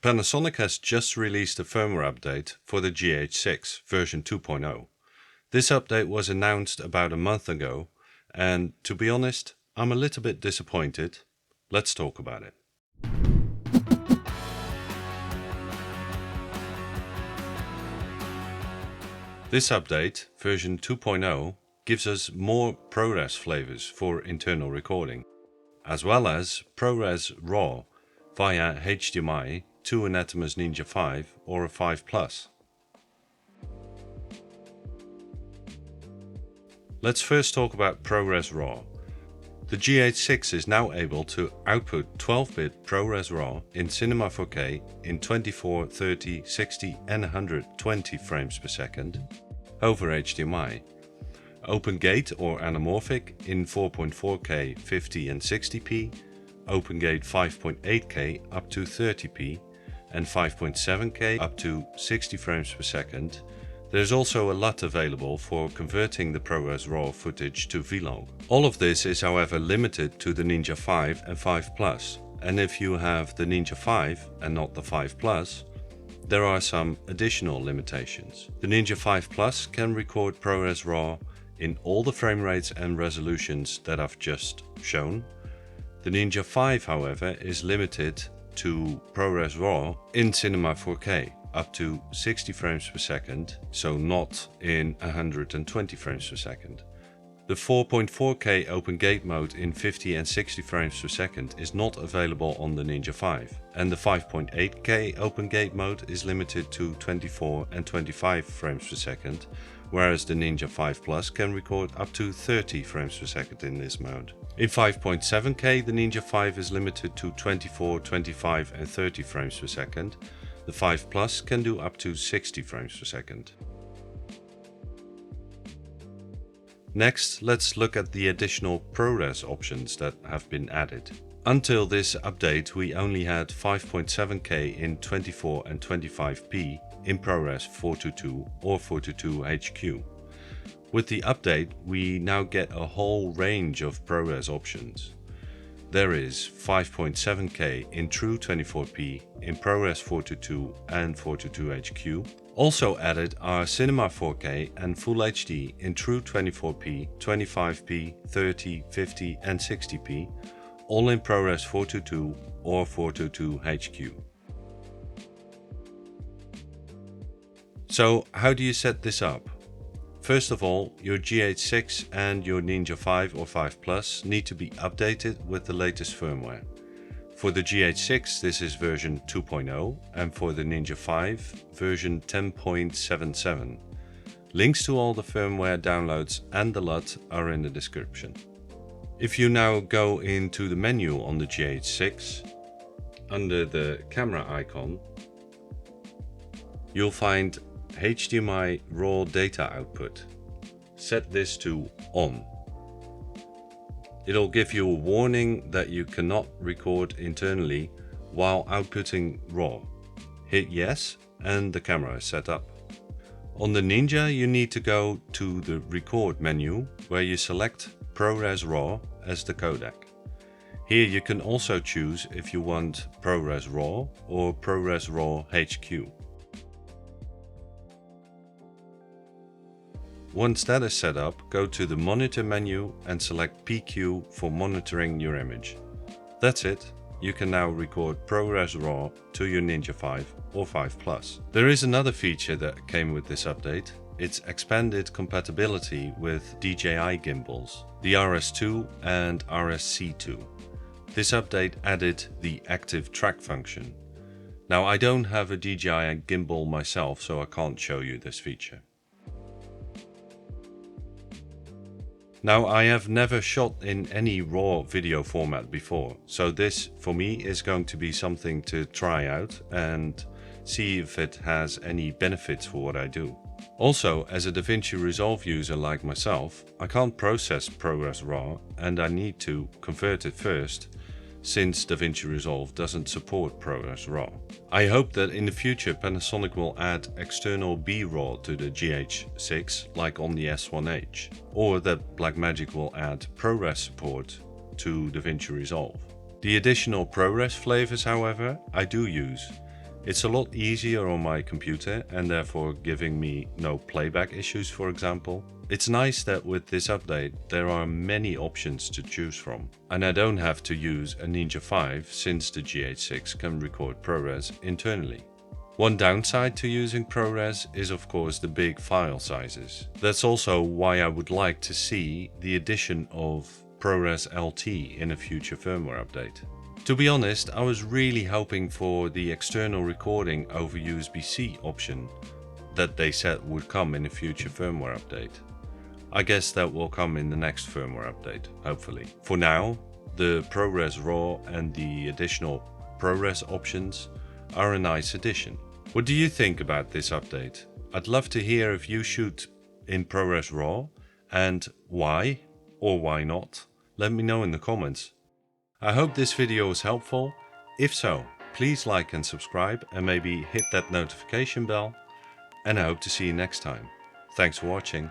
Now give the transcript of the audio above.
Panasonic has just released a firmware update for the GH6 version 2.0. This update was announced about a month ago, and to be honest, I'm a little bit disappointed. Let's talk about it. This update, version 2.0, gives us more ProRes flavors for internal recording, as well as ProRes RAW via HDMI to an Atomos Ninja V or a 5 Plus. Let's first talk about ProRes RAW. The GH6 is now able to output 12-bit ProRes RAW in Cinema 4K in 24, 30, 60 and 120 frames per second over HDMI. Open gate or anamorphic in 4.4K 50 and 60p, open gate 5.8K up to 30p and 5.7K up to 60 frames per second. There's also a LUT available for converting the ProRes RAW footage to vlog. All of this is however limited to the Ninja V and 5 Plus, and if you have the Ninja V and not the 5 Plus, there are some additional limitations. The Ninja V Plus can record ProRes RAW in all the frame rates and resolutions that I've just shown. The Ninja V, however, is limited to ProRes RAW in Cinema 4K up to 60 frames per second, so not in 120 frames per second. The 4.4K open gate mode in 50 and 60 frames per second is not available on the Ninja V, and the 5.8K open gate mode is limited to 24 and 25 frames per second, whereas the Ninja V Plus can record up to 30 frames per second in this mode. In 5.7K the Ninja V is limited to 24, 25 and 30 frames per second. The 5 Plus can do up to 60 frames per second. Next, let's look at the additional ProRes options that have been added. Until this update we only had 5.7K in 24 and 25p in ProRes 422 or 422 HQ. With the update we now get a whole range of ProRes options. There is 5.7K in true 24p in ProRes 422 and 422 HQ. Also added are Cinema 4K and Full HD in true 24p, 25p, 30, 50 and 60p, all in ProRes 422 or 422 HQ. So how do you set this up? First of all, your GH6 and your Ninja V or 5 Plus need to be updated with the latest firmware. For the GH6 this is version 2.0 and for the Ninja V version 10.77. Links to all the firmware downloads and the LUT are in the description. If you now go into the menu on the GH6, under the camera icon, you'll find HDMI raw data output. Set this to on. It'll give you a warning that you cannot record internally while outputting RAW. Hit yes and the camera is set up. On the Ninja you need to go to the record menu where you select ProRes RAW as the codec. Here you can also choose if you want ProRes RAW or ProRes RAW HQ. Once that is set up, go to the monitor menu and select PQ for monitoring your image. That's it, you can now record ProRes RAW to your Ninja V or 5 Plus. There is another feature that came with this update. It's expanded compatibility with DJI Gimbals, the RS2 and RSC2. This update added the active track function. Now I don't have a DJI Gimbal myself, so I can't show you this feature. Now I have never shot in any RAW video format before, so this for me is going to be something to try out and see if it has any benefits for what I do. Also, as a DaVinci Resolve user like myself, I can't process ProRes RAW and I need to convert it first, since DaVinci Resolve doesn't support ProRes RAW. I hope that in the future Panasonic will add external B-RAW to the GH6 like on the S1H, or that Blackmagic will add ProRes support to DaVinci Resolve. The additional ProRes flavors, however, I do use, It's a lot easier on my computer and therefore giving me no playback issues, for example. It's nice that with this update there are many options to choose from, and I don't have to use a Ninja V since the GH6 can record ProRes internally. One downside to using ProRes is of course the big file sizes. That's also why I would like to see the addition of ProRes LT in a future firmware update. To be honest, I was really hoping for the external recording over USB-C option that they said would come in a future firmware update. I guess that will come in the next firmware update, hopefully. For now, the ProRes RAW and the additional ProRes options are a nice addition. What do you think about this update? I'd love to hear if you shoot in ProRes RAW and why or why not. Let me know in the comments. I hope this video was helpful. If so, please like and subscribe and maybe hit that notification bell. And I hope to see you next time. Thanks for watching.